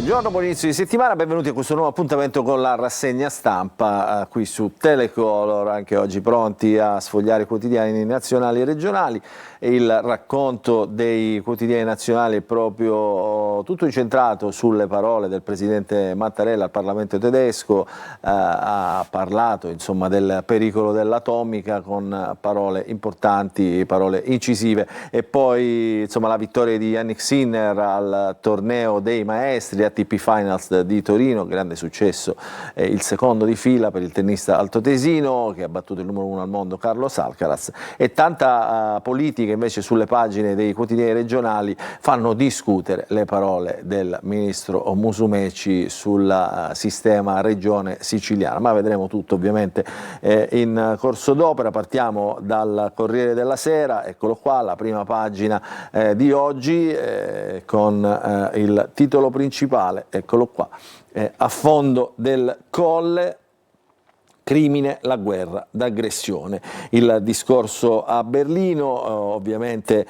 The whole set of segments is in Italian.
Buongiorno, buon inizio di settimana, benvenuti a questo nuovo appuntamento con la rassegna stampa qui su Telecolor, anche oggi pronti a sfogliare i quotidiani nazionali e regionali. Il racconto dei quotidiani nazionali è proprio tutto incentrato sulle parole del presidente Mattarella al Parlamento tedesco, ha parlato insomma del pericolo dell'atomica con parole importanti, parole incisive, e poi insomma la vittoria di Jannik Sinner al torneo dei maestri ATP Finals di Torino, grande successo, il secondo di fila per il tennista altoatesino che ha battuto il numero 1 al mondo Carlos Alcaraz, e tanta politica invece sulle pagine dei quotidiani regionali fanno discutere le parole del ministro Musumeci sul sistema regione siciliana, ma vedremo tutto ovviamente in corso d'opera. Partiamo dal Corriere della Sera, eccolo qua, la prima pagina di oggi con il titolo principale, eccolo qua, a fondo del Colle, crimine la guerra d'aggressione. Il discorso a Berlino, ovviamente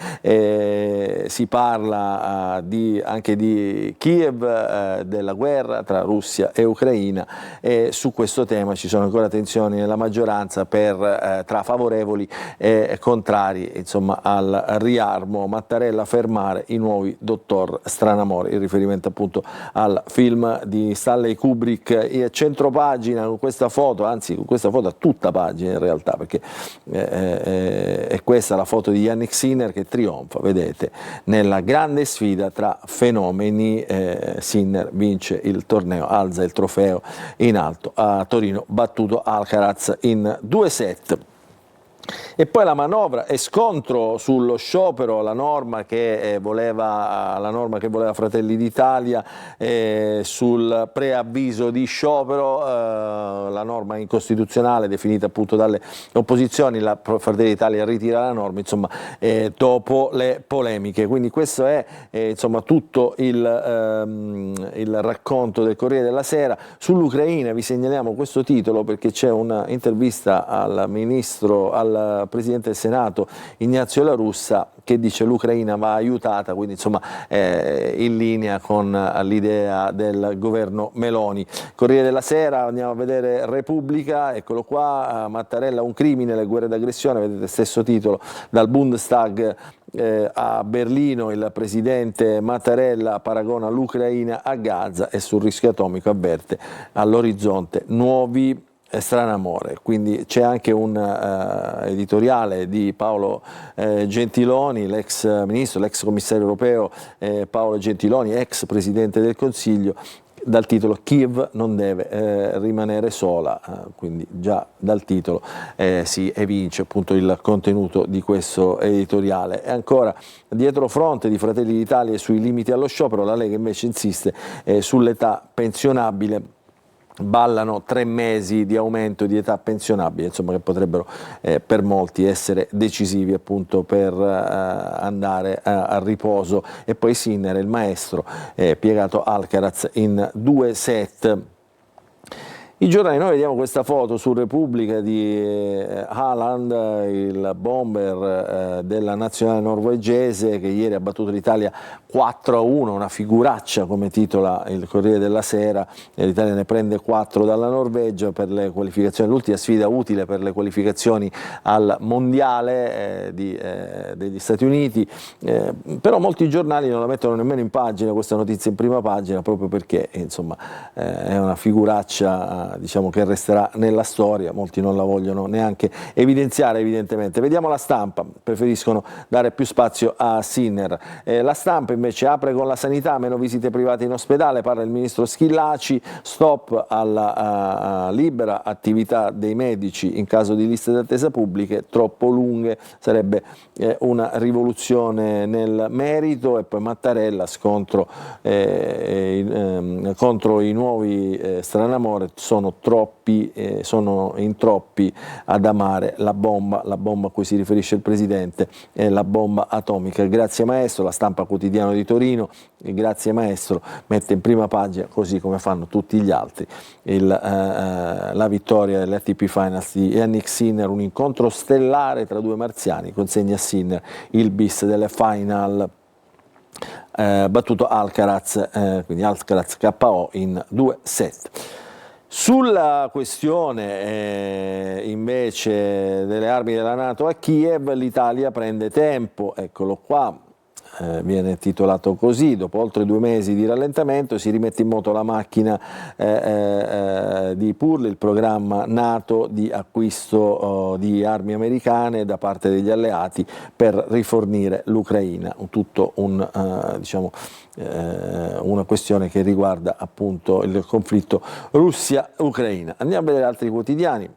si parla anche di Kiev, della guerra tra Russia e Ucraina, e su questo tema ci sono ancora tensioni nella maggioranza tra favorevoli e contrari insomma, al riarmo. Mattarella a fermare i nuovi dottor Stranamore, in riferimento appunto al film di Stanley Kubrick. Centropagina con questa foto, anzi con questa foto a tutta pagina in realtà, perché è questa la foto di Jannik Sinner che trionfa, vedete, nella grande sfida tra fenomeni. Sinner vince il torneo, alza il trofeo in alto, a Torino battuto Alcaraz in 2 set. E poi la manovra e scontro sullo sciopero, la norma che voleva Fratelli d'Italia sul preavviso di sciopero, la norma incostituzionale definita appunto dalle opposizioni. La Fratelli d'Italia ritira la norma, insomma, dopo le polemiche. Quindi questo è insomma tutto il racconto del Corriere della Sera. Sull'Ucraina vi segnaliamo questo titolo perché c'è un'intervista al Presidente del Senato Ignazio La Russa, che dice l'Ucraina va aiutata, quindi insomma in linea con l'idea del governo Meloni. Corriere della Sera, andiamo a vedere Repubblica, eccolo qua, Mattarella un crimine, le guerre d'aggressione, vedete stesso titolo dal Bundestag. A Berlino il presidente Mattarella paragona l'Ucraina a Gaza e sul rischio atomico avverte all'orizzonte nuovi Stranamore. Quindi c'è anche un editoriale di Paolo Gentiloni, l'ex ministro, l'ex commissario europeo Paolo Gentiloni, ex presidente del Consiglio, dal titolo Kiev non deve rimanere sola, quindi già dal titolo si evince appunto il contenuto di questo editoriale. E ancora dietro fronte di Fratelli d'Italia sui limiti allo sciopero, la Lega invece insiste sull'età pensionabile. Ballano 3 mesi di aumento di età pensionabile, insomma, che potrebbero per molti essere decisivi appunto per andare a riposo. E poi Sinner, il maestro, piegato Alcaraz in 2 set. I giornali, noi vediamo questa foto su Repubblica di Haaland, il bomber della nazionale norvegese, che ieri ha battuto l'Italia 4-1, una figuraccia come titola il Corriere della Sera. L'Italia ne prende 4 dalla Norvegia per le qualificazioni, l'ultima sfida utile per le qualificazioni al mondiale degli Stati Uniti, però molti giornali non la mettono nemmeno in pagina questa notizia, in prima pagina, proprio perché insomma è una figuraccia diciamo che resterà nella storia, molti non la vogliono neanche evidenziare evidentemente. Vediamo La Stampa, preferiscono dare più spazio a Sinner. La Stampa invece apre con la sanità, meno visite private in ospedale, parla il ministro Schillaci, stop alla libera attività dei medici in caso di liste d'attesa pubbliche troppo lunghe, sarebbe una rivoluzione nel merito. E poi Mattarella, scontro contro i nuovi Stranamore, sono in troppi ad amare la bomba a cui si riferisce il presidente, la bomba atomica. Grazie maestro, La Stampa quotidiano di Torino, grazie maestro, mette in prima pagina, così come fanno tutti gli altri, la vittoria dell'ATP Finals di Jannik Sinner, un incontro stellare tra 2 marziani, consegna a Sinner il bis delle final. battuto Alcaraz, quindi Alcaraz KO in 2 set. Sulla questione invece delle armi della NATO a Kiev, l'Italia prende tempo, eccolo qua. Viene titolato così: dopo oltre 2 mesi di rallentamento si rimette in moto la macchina di PURL, il programma NATO di acquisto di armi americane da parte degli alleati per rifornire l'Ucraina, tutto diciamo, una questione che riguarda appunto il conflitto Russia-Ucraina. Andiamo a vedere altri quotidiani.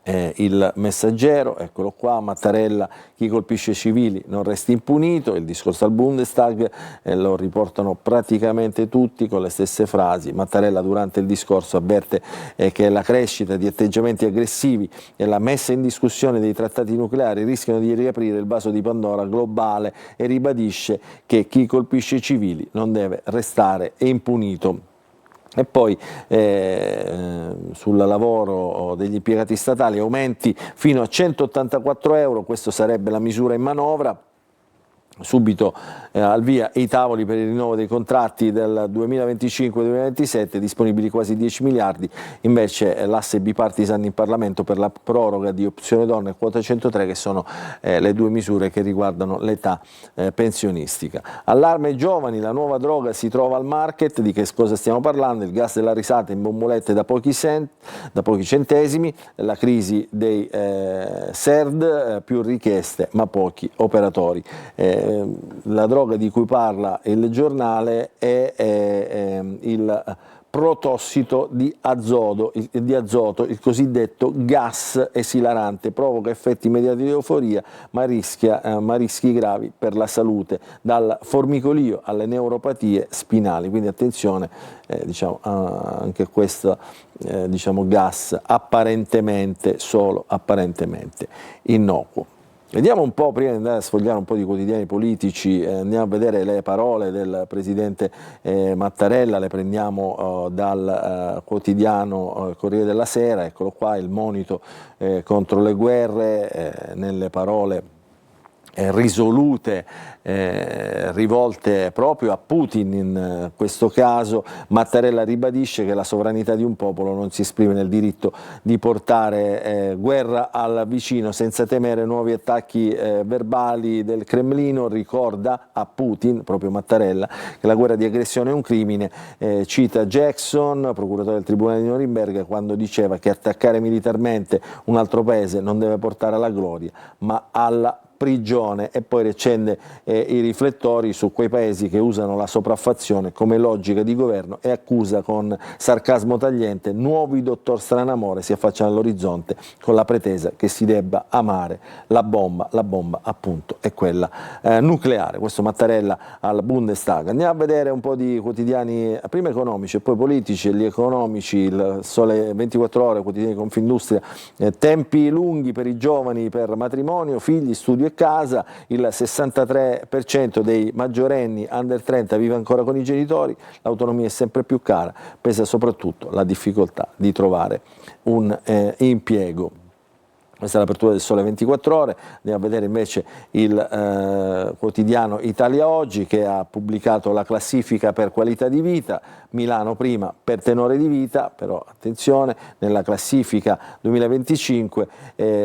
Il Messaggero, eccolo qua: Mattarella, chi colpisce civili non resti impunito, il discorso al Bundestag, lo riportano praticamente tutti con le stesse frasi. Mattarella durante il discorso avverte che la crescita di atteggiamenti aggressivi e la messa in discussione dei trattati nucleari rischiano di riaprire il vaso di Pandora globale e ribadisce che chi colpisce i civili non deve restare impunito. E poi sul lavoro degli impiegati statali, aumenti fino a 184 euro, questa sarebbe la misura in manovra. Subito al via i tavoli per il rinnovo dei contratti del 2025-2027, disponibili quasi 10 miliardi, invece l'asse bipartisan in Parlamento per la proroga di opzione donna e quota 103, che sono le 2 misure che riguardano l'età pensionistica. Allarme giovani, la nuova droga si trova al market. Di che cosa stiamo parlando? Il gas della risata in bombolette da pochi centesimi, la crisi dei SERD, più richieste ma pochi operatori. La droga di cui parla il giornale è il protossido di azoto, il cosiddetto gas esilarante, provoca effetti immediati di euforia ma rischi gravi per la salute, dal formicolio alle neuropatie spinali, quindi attenzione, diciamo, anche questo diciamo, gas apparentemente, solo apparentemente innocuo. Vediamo un po', prima di andare a sfogliare un po' di quotidiani politici, andiamo a vedere le parole del presidente Mattarella. Le prendiamo dal quotidiano Corriere della Sera, eccolo qua: il monito contro le guerre, nelle parole risolute, rivolte proprio a Putin. In questo caso Mattarella ribadisce che la sovranità di un popolo non si esprime nel diritto di portare guerra al vicino senza temere nuovi attacchi verbali del Cremlino. Ricorda a Putin, proprio Mattarella, che la guerra di aggressione è un crimine. Cita Jackson, procuratore del Tribunale di Norimberga, quando diceva che attaccare militarmente un altro paese non deve portare alla gloria ma alla prigione, e poi riaccende i riflettori su quei paesi che usano la sopraffazione come logica di governo e accusa con sarcasmo tagliente nuovi dottor Stranamore si affacciano all'orizzonte con la pretesa che si debba amare la bomba appunto è quella nucleare. Questo Mattarella al Bundestag. Andiamo a vedere un po' di quotidiani, prima economici e poi politici. Gli economici: il Sole 24 Ore, quotidiani Confindustria, tempi lunghi per i giovani per matrimonio, figli, studio e casa, il 63% dei maggiorenni under 30 vive ancora con i genitori, l'autonomia è sempre più cara, pesa soprattutto la difficoltà di trovare un impiego. Questa è l'apertura del Sole 24 Ore. Andiamo a vedere invece il quotidiano Italia Oggi, che ha pubblicato la classifica per qualità di vita. Milano prima per tenore di vita, però attenzione, nella classifica 2025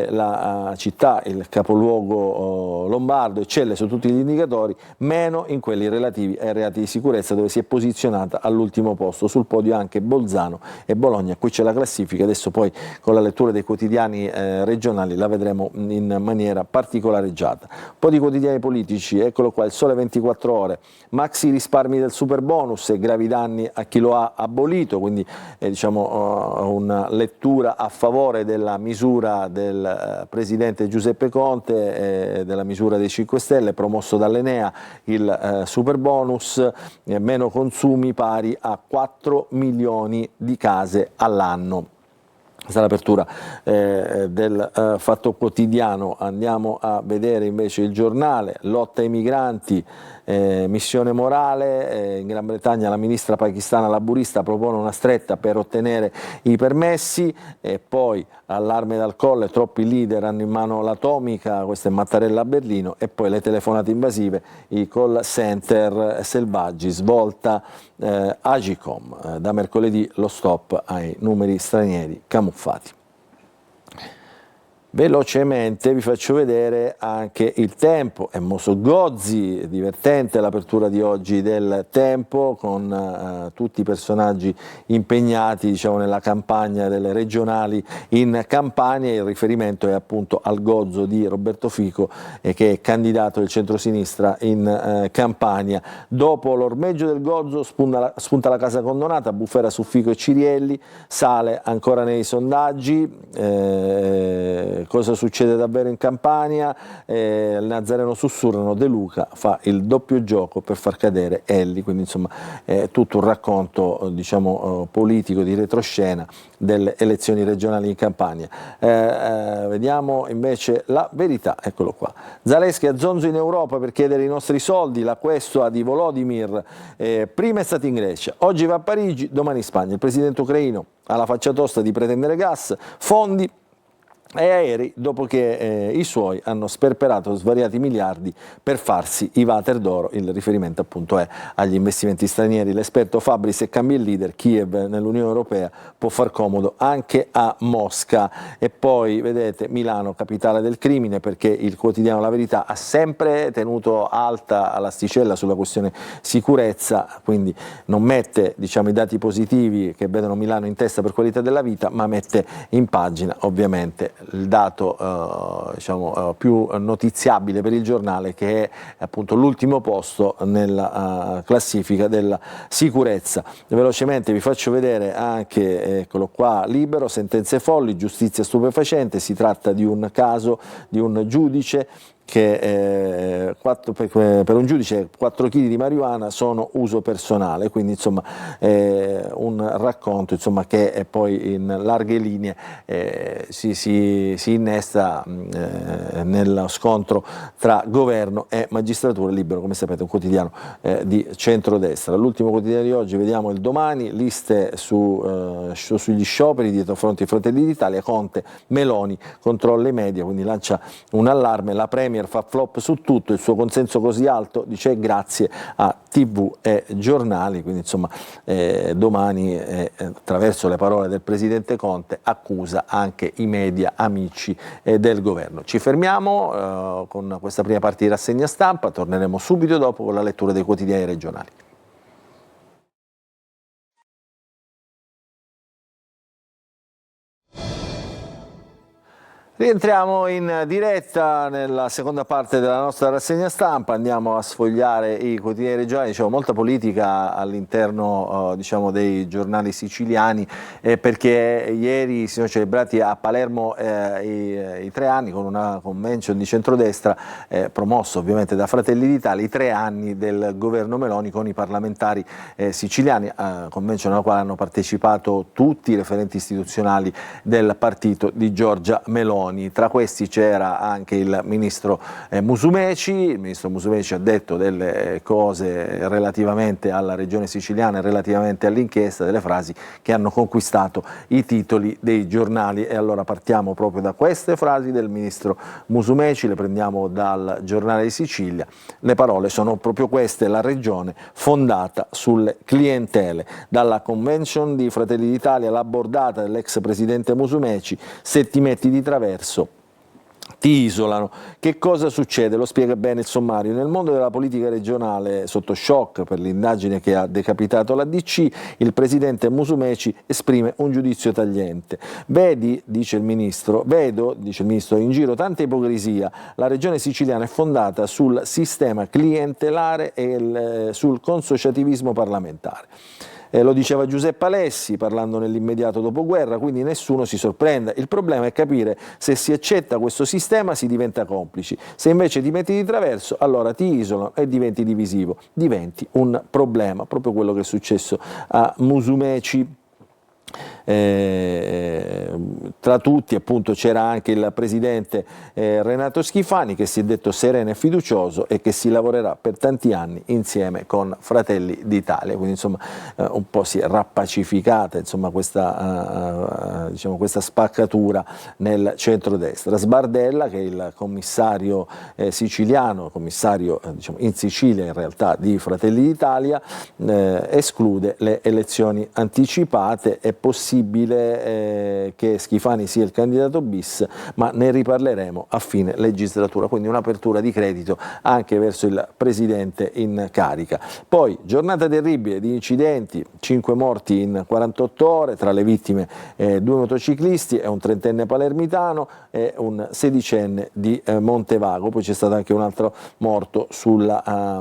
la città, il capoluogo lombardo, eccelle su tutti gli indicatori, meno in quelli relativi ai reati di sicurezza, dove si è posizionata all'ultimo posto. Sul podio anche Bolzano e Bologna. Qui c'è la classifica, adesso poi con la lettura dei quotidiani regionali la vedremo in maniera particolareggiata. Un po' di quotidiani politici, eccolo qua: il Sole 24 Ore, maxi risparmi del super bonus e gravi danni a chi lo ha abolito, quindi diciamo una lettura a favore della misura del presidente Giuseppe Conte, della misura dei 5 Stelle, promosso dall'Enea, il super bonus, meno consumi pari a 4 milioni di case all'anno. Questa è l'apertura del Fatto Quotidiano. Andiamo a vedere invece il giornale, lotta ai migranti, missione morale, in Gran Bretagna la ministra pakistana laburista propone una stretta per ottenere i permessi, e poi allarme dal Colle, troppi leader hanno in mano l'atomica, questa è Mattarella a Berlino, e poi le telefonate invasive, i call center selvaggi, svolta Agicom, da mercoledì lo stop ai numeri stranieri camuffati. Velocemente vi faccio vedere anche il Tempo, è Moso Gozzi, divertente l'apertura di oggi del Tempo con tutti i personaggi impegnati, diciamo, nella campagna delle regionali in Campania. Il riferimento è appunto al Gozzo di Roberto Fico, che è candidato del centrosinistra in Campania. Dopo l'ormeggio del Gozzo spunta la casa condonata, bufera su Fico e Cirielli, sale ancora nei sondaggi. Cosa succede davvero in Campania? Il Nazareno sussurrano, De Luca fa il doppio gioco per far cadere Elli, quindi insomma tutto un racconto, diciamo, politico di retroscena delle elezioni regionali in Campania. Vediamo invece La Verità, eccolo qua. Zaleschi a zonzo in Europa per chiedere i nostri soldi, la questua di Volodymyr, prima è stato in Grecia, oggi va a Parigi, domani in Spagna. Il presidente ucraino ha la faccia tosta di pretendere gas, fondi e aerei dopo che i suoi hanno sperperato svariati miliardi per farsi i water d'oro. Il riferimento appunto è agli investimenti stranieri. L'esperto Fabri: se cambia il leader, Kiev nell'Unione Europea può far comodo anche a Mosca. E poi vedete Milano, capitale del crimine, perché il quotidiano La Verità ha sempre tenuto alta l'asticella sulla questione sicurezza, quindi non mette, diciamo, i dati positivi che vedono Milano in testa per qualità della vita, ma mette in pagina ovviamente il dato diciamo, più notiziabile per il giornale, che è appunto l'ultimo posto nella classifica della sicurezza. Velocemente vi faccio vedere anche, eccolo qua, Libero, sentenze folli, giustizia stupefacente. Si tratta di un caso di un giudice che per un giudice 4 kg di marijuana sono uso personale, quindi insomma un racconto, insomma, che poi in larghe linee si innesta nello scontro tra governo e magistratura. Libero, come sapete, è un quotidiano di centrodestra. L'ultimo quotidiano di oggi, vediamo il Domani, liste sugli scioperi dietro fronte ai Fratelli d'Italia, Conte, Meloni controlla i media, quindi lancia un allarme. La Premier fa flop su tutto, il suo consenso così alto, dice, grazie a TV e giornali. Quindi insomma Domani attraverso le parole del presidente Conte accusa anche i media amici del governo. Ci fermiamo con questa prima parte di rassegna stampa, torneremo subito dopo con la lettura dei quotidiani regionali. Rientriamo in diretta nella seconda parte della nostra rassegna stampa, andiamo a sfogliare i quotidiani regionali. Dicevo, molta politica all'interno diciamo, dei giornali siciliani, perché ieri si sono celebrati a Palermo i 3 anni, con una convention di centrodestra promossa ovviamente da Fratelli d'Italia, i 3 anni del governo Meloni con i parlamentari siciliani, convention alla quale hanno partecipato tutti i referenti istituzionali del partito di Giorgia Meloni. Tra questi c'era anche il ministro Musumeci. Il ministro Musumeci ha detto delle cose relativamente alla regione siciliana e relativamente all'inchiesta, delle frasi che hanno conquistato i titoli dei giornali. E allora partiamo proprio da queste frasi del ministro Musumeci, le prendiamo dal Giornale di Sicilia. Le parole sono proprio queste: la regione fondata sulle clientele. Dalla convention di Fratelli d'Italia, la bordata dell'ex presidente Musumeci: se ti metti di traverso ti isolano. Che cosa succede? Lo spiega bene il sommario. Nel mondo della politica regionale, sotto shock per l'indagine che ha decapitato la DC, il presidente Musumeci esprime un giudizio tagliente. Vedo, dice il ministro, in giro tanta ipocrisia. La regione siciliana è fondata sul sistema clientelare e sul consociativismo parlamentare. Lo diceva Giuseppe Alessi parlando nell'immediato dopoguerra, quindi nessuno si sorprenda. Il problema è capire se si accetta questo sistema si diventa complici, se invece ti metti di traverso allora ti isolano e diventi divisivo, diventi un problema, proprio quello che è successo a Musumeci. Tra tutti appunto c'era anche il presidente Renato Schifani, che si è detto sereno e fiducioso e che si lavorerà per tanti anni insieme con Fratelli d'Italia, quindi insomma un po' si è rappacificata insomma questa, diciamo, questa spaccatura nel centrodestra. Sbardella, che è il commissario siciliano, commissario diciamo, in Sicilia in realtà di Fratelli d'Italia, esclude le elezioni anticipate. È possibile che Schifani sia il candidato bis, ma ne riparleremo a fine legislatura, quindi un'apertura di credito anche verso il presidente in carica. Poi giornata terribile di incidenti, 5 morti in 48 ore, tra le vittime 2 motociclisti e un 30enne palermitano e un 16enne di Montevago. Poi c'è stato anche un altro morto sulla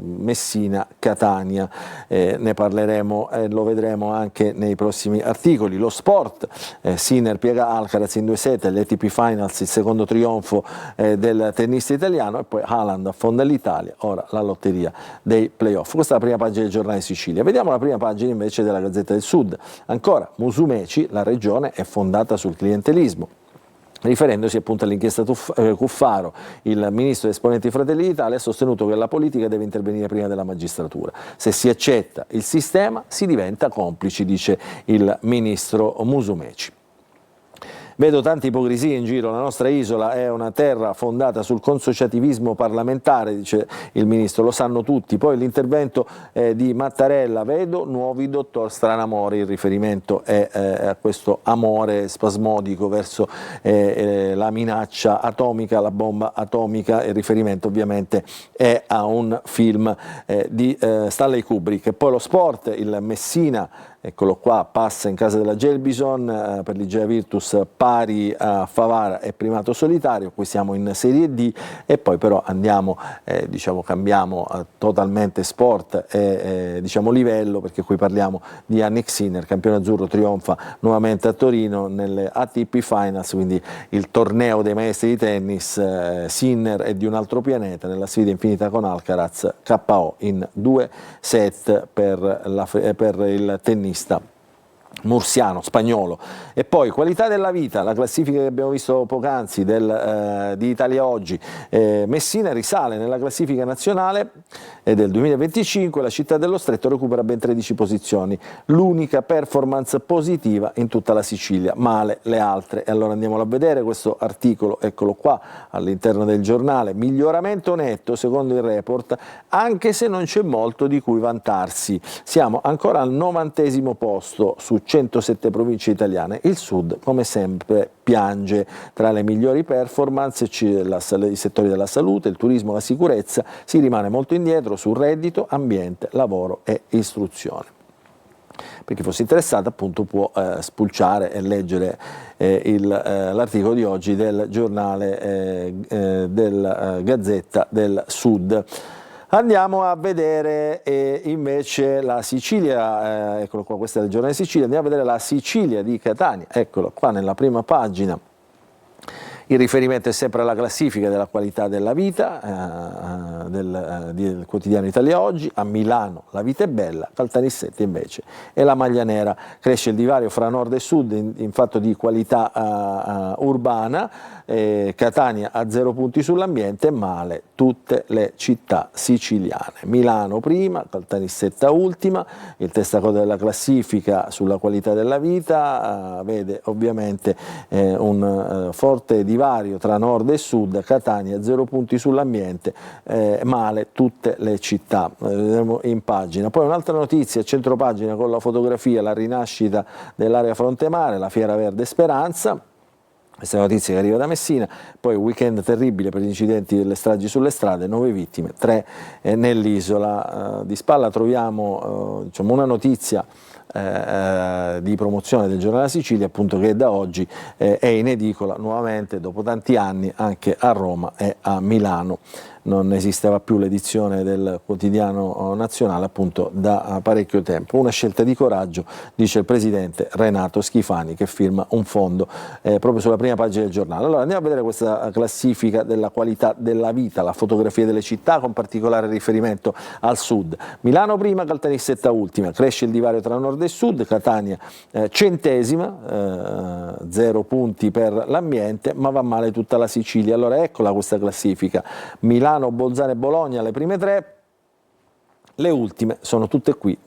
Messina-Catania, ne parleremo e lo vedremo anche nei prossimi articoli. Lo sport, Sinner piega Alcaraz in 2-7 agli ATP Finals, il secondo trionfo del tennista italiano, e poi Haaland affonda l'Italia, ora la lotteria dei playoff. Questa è la prima pagina del Giornale Sicilia. Vediamo la prima pagina invece della Gazzetta del Sud. Ancora Musumeci, la regione è fondata sul clientelismo. Riferendosi appunto all'inchiesta Cuffaro, il ministro esponente di Fratelli d'Italia ha sostenuto che la politica deve intervenire prima della magistratura. Se si accetta il sistema si diventa complici, dice il ministro Musumeci. Vedo tante ipocrisie in giro, la nostra isola è una terra fondata sul consociativismo parlamentare, dice il ministro, lo sanno tutti. Poi l'intervento di Mattarella, vedo nuovi dottor Stranamore, il riferimento è a questo amore spasmodico verso la minaccia atomica, la bomba atomica. Il riferimento ovviamente è a un film di Stanley Kubrick. E poi lo sport, il Messina, eccolo qua, passa in casa della Gelbison per l'Igea Virtus pari a Favara e primato solitario. Qui siamo in Serie D e poi però andiamo, diciamo, cambiamo totalmente sport e diciamo livello, perché qui parliamo di Jannik Sinner, campione azzurro, trionfa nuovamente a Torino nelle ATP Finals, quindi il torneo dei maestri di tennis. Sinner è di un altro pianeta nella sfida infinita con Alcaraz, KO in 2 set per il tennista mursiano, spagnolo. E poi qualità della vita, la classifica che abbiamo visto poc'anzi di Italia Oggi. Messina risale nella classifica nazionale del 2025, la città dello Stretto recupera ben 13 posizioni, l'unica performance positiva in tutta la Sicilia, male le altre. E allora andiamolo a vedere questo articolo, eccolo qua all'interno del giornale. Miglioramento netto secondo il report, anche se non c'è molto di cui vantarsi. Siamo ancora al 90° posto su 107 province italiane. Il Sud, come sempre, piange. Tra le migliori performance i settori della salute, il turismo, la sicurezza. Si rimane molto indietro su reddito, ambiente, lavoro e istruzione. Per chi fosse interessato appunto può spulciare e leggere l'articolo di oggi del giornale del Gazzetta del Sud. Andiamo a vedere invece la Sicilia, eccolo qua, questa è il giornale Sicilia, andiamo a vedere la Sicilia di Catania, eccolo qua nella prima pagina. Il riferimento è sempre alla classifica della qualità della vita del quotidiano Italia Oggi. A Milano la vita è bella, Caltanissette invece è la maglia nera. Cresce il divario fra nord e sud in fatto di qualità urbana. Catania a 0 punti sull'ambiente, male tutte le città siciliane. Milano prima, Caltanissetta ultima. Il testacoda della classifica sulla qualità della vita vede ovviamente un forte divario tra nord e sud. Catania 0 punti sull'ambiente, male tutte le città. Vedremo in pagina. Poi un'altra notizia, centropagina con la fotografia, la rinascita dell'area Frontemare, la Fiera Verde Speranza. Questa è una notizia che arriva da Messina. Poi weekend terribile per gli incidenti delle stragi sulle strade, 9 vittime, 3 nell'isola. Di spalla troviamo diciamo, una notizia di promozione del giornale Sicilia, appunto, che da oggi è in edicola nuovamente dopo tanti anni anche a Roma e a Milano. Non esisteva più l'edizione del quotidiano nazionale appunto da parecchio tempo. Una scelta di coraggio, dice il presidente Renato Schifani, che firma un fondo proprio sulla prima pagina del giornale. Allora andiamo a vedere questa classifica della qualità della vita, la fotografia delle città con particolare riferimento al sud. Milano prima, Caltanissetta ultima, cresce il divario tra nord nord e sud, Catania centesima, 0 punti per l'ambiente, ma va male tutta la Sicilia. Allora eccola questa classifica: Milano, Bolzano e Bologna le prime 3, le ultime sono tutte qui.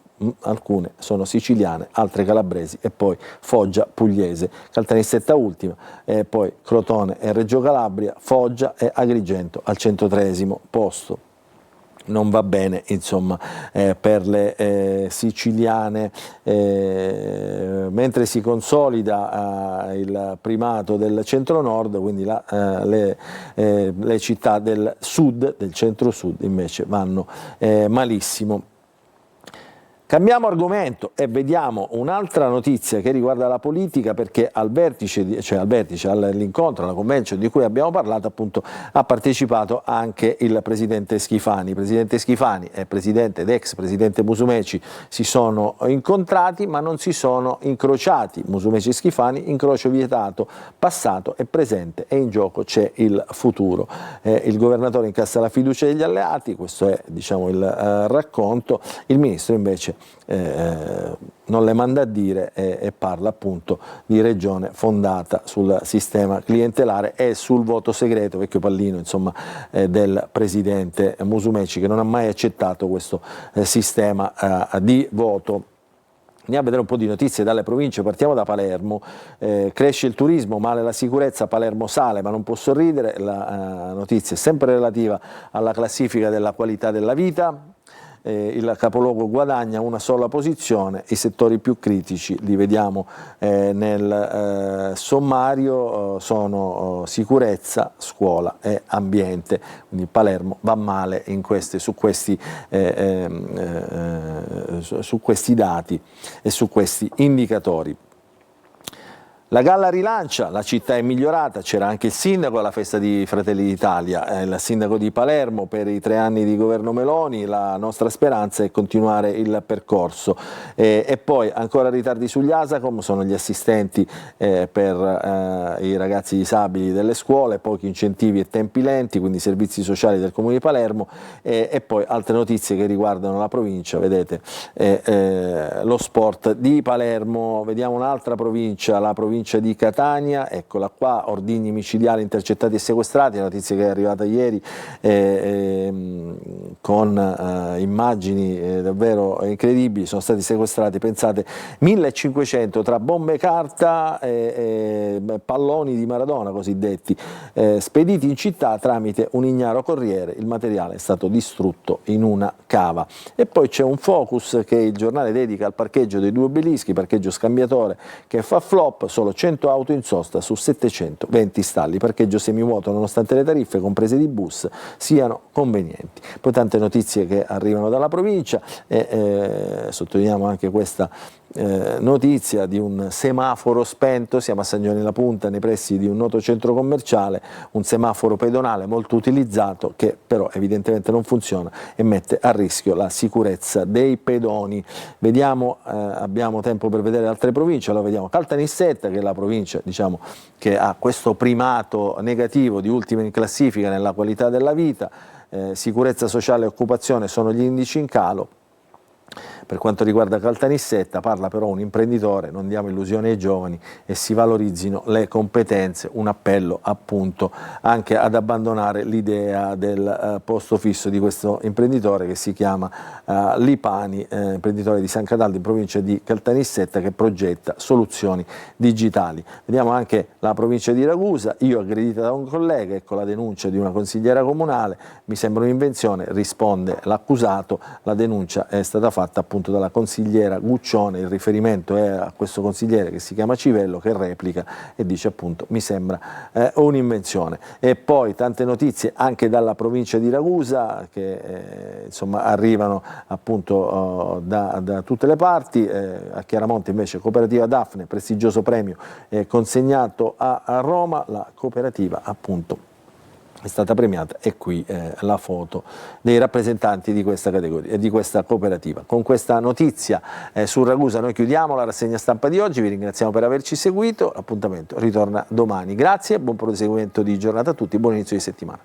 Alcune sono siciliane, altre calabresi e poi Foggia pugliese, Caltanissetta ultima, e poi Crotone e Reggio Calabria, Foggia e Agrigento al 103esimo posto. Non va bene insomma per le siciliane, mentre si consolida il primato del centro-nord, quindi le città del sud, del centro-sud invece vanno malissimo. Cambiamo argomento e vediamo un'altra notizia che riguarda la politica, perché al vertice, all'incontro, alla convention di cui abbiamo parlato, appunto, ha partecipato anche il presidente Schifani. Il presidente Schifani e ed ex presidente Musumeci si sono incontrati ma non si sono incrociati. Musumeci e Schifani, incrocio vietato, passato e presente, e in gioco c'è il futuro. Il governatore incassa la fiducia degli alleati, questo è, diciamo, il racconto. Il ministro invece non le manda a dire e parla appunto di regione fondata sul sistema clientelare e sul voto segreto, vecchio pallino insomma del presidente Musumeci, che non ha mai accettato questo sistema di voto. Andiamo a vedere un po' di notizie dalle province, partiamo da Palermo. Cresce il turismo, male la sicurezza, Palermo sale ma non può sorridere. La notizia è sempre relativa alla classifica della qualità della vita. Il capoluogo guadagna una sola posizione, i settori più critici li vediamo nel sommario, sono sicurezza, scuola e ambiente, quindi Palermo va male su questi dati e su questi indicatori. La galla rilancia, la città è migliorata, c'era anche il sindaco alla festa di Fratelli d'Italia, il sindaco di Palermo per i 3 anni di governo Meloni. La nostra speranza è continuare il percorso. E poi ancora ritardi sugli ASACOM, sono gli assistenti per i ragazzi disabili delle scuole, pochi incentivi e tempi lenti, quindi servizi sociali del Comune di Palermo, e poi altre notizie che riguardano la provincia, vedete, lo sport di Palermo. Vediamo un'altra provincia, la provincia di Catania, eccola qua, ordigni micidiali intercettati e sequestrati, la notizia che è arrivata ieri con immagini davvero incredibili. Sono stati sequestrati, pensate, 1500 tra bombe carta e palloni di Maradona cosiddetti, spediti in città tramite un ignaro corriere. Il materiale è stato distrutto in una cava. E poi c'è un focus che il giornale dedica al parcheggio dei 2 obelischi, parcheggio scambiatore che fa flop, solo 100 auto in sosta su 720 stalli, parcheggio semivuoto nonostante le tariffe comprese di bus siano convenienti. Poi tante notizie che arrivano dalla provincia e sottolineiamo anche questa notizia di un semaforo spento. Siamo a San Giovanni la Punta, nei pressi di un noto centro commerciale, un semaforo pedonale molto utilizzato che però evidentemente non funziona e mette a rischio la sicurezza dei pedoni. Vediamo, abbiamo tempo per vedere altre province. Allora vediamo Caltanissetta, che è la provincia, diciamo, che ha questo primato negativo di ultima in classifica nella qualità della vita. Sicurezza sociale e occupazione sono gli indici in calo. Per quanto riguarda Caltanissetta parla però un imprenditore: non diamo illusioni ai giovani e si valorizzino le competenze. Un appello appunto anche ad abbandonare l'idea del posto fisso di questo imprenditore che si chiama Lipani, imprenditore di San Cataldo in provincia di Caltanissetta, che progetta soluzioni digitali. Vediamo anche la provincia di Ragusa, io aggredita da un collega, ecco la denuncia di una consigliera comunale, mi sembra un'invenzione, risponde l'accusato, la denuncia è stata fatta appunto dalla consigliera Guccione, il riferimento è a questo consigliere che si chiama Civello, che replica e dice appunto mi sembra un'invenzione. E poi tante notizie anche dalla provincia di Ragusa che insomma arrivano appunto da tutte le parti. A Chiaramonte invece cooperativa Daphne, prestigioso premio consegnato a Roma, la cooperativa appunto è stata premiata, e qui la foto dei rappresentanti di questa categoria e di questa cooperativa. Con questa notizia su Ragusa noi chiudiamo la rassegna stampa di oggi, vi ringraziamo per averci seguito, l'appuntamento ritorna domani. Grazie, buon proseguimento di giornata a tutti, buon inizio di settimana.